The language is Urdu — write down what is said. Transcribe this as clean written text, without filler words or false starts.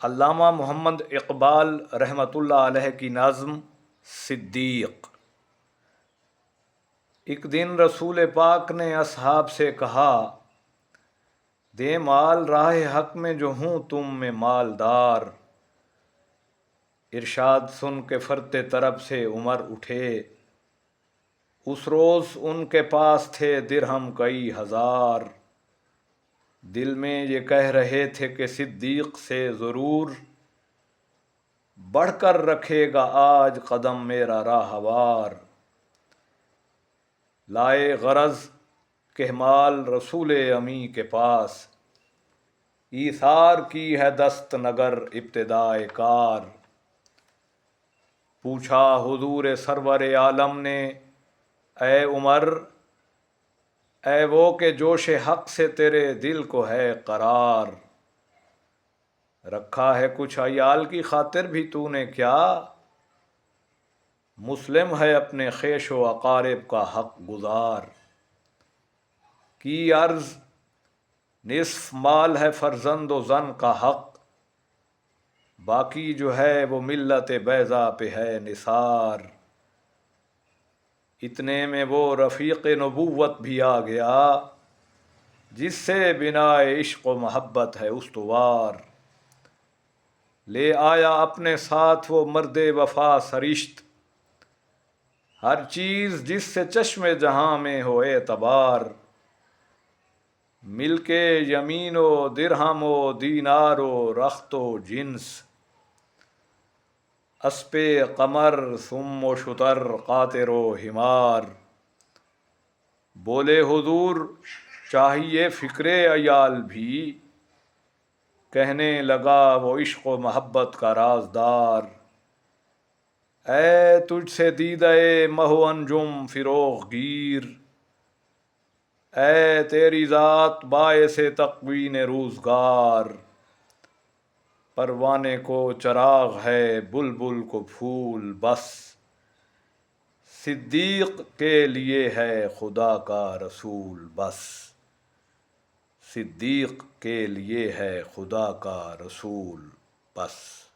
علامہ محمد اقبال رحمۃ اللہ علیہ کی نظم صدیق۔ ایک دن رسول پاک نے اصحاب سے کہا، دے مال راہ حق میں جو ہوں تم میں مالدار۔ ارشاد سن کے فرتے طرب سے عمر اٹھے، اس روز ان کے پاس تھے درہم کئی ہزار۔ دل میں یہ کہہ رہے تھے کہ صدیق سے ضرور بڑھ کر رکھے گا آج قدم میرا راہوار۔ لائے غرض کہ مال رسول امی کے پاس، ایثار کی ہے دست نگر ابتدائے کار۔ پوچھا حضور سرور عالم نے، اے عمر، اے وہ کہ جوش حق سے تیرے دل کو ہے قرار۔ رکھا ہے کچھ عیال کی خاطر بھی تو نے کیا، مسلم ہے اپنے خیش و اقارب کا حق گزار۔ کی عرض نصف مال ہے فرزند و زن کا حق، باقی جو ہے وہ ملت بیضا پہ ہے نثار۔ اتنے میں وہ رفیق نبوت بھی آ گیا، جس سے بنا عشق و محبت ہے استوار۔ لے آیا اپنے ساتھ وہ مرد وفا سرشت، ہر چیز جس سے چشم جہاں میں ہو اعتبار۔ مل کے یمین و درہم و دینار و رخت و جنس، اسپِ قمر سم و شتر قاطر و حمار۔ بولے حضور چاہیے فکر عیال بھی، کہنے لگا وہ عشق و محبت کا رازدار۔ اے تجھ سے دیدہ مہ و انجم فروغ گیر، اے تیری ذات باعث تقوین روزگار۔ پروانے کو چراغ ہے بلبل کو پھول بس، صدیق کے لیے ہے خدا کا رسول بس۔ صدیق کے لیے ہے خدا کا رسول بس۔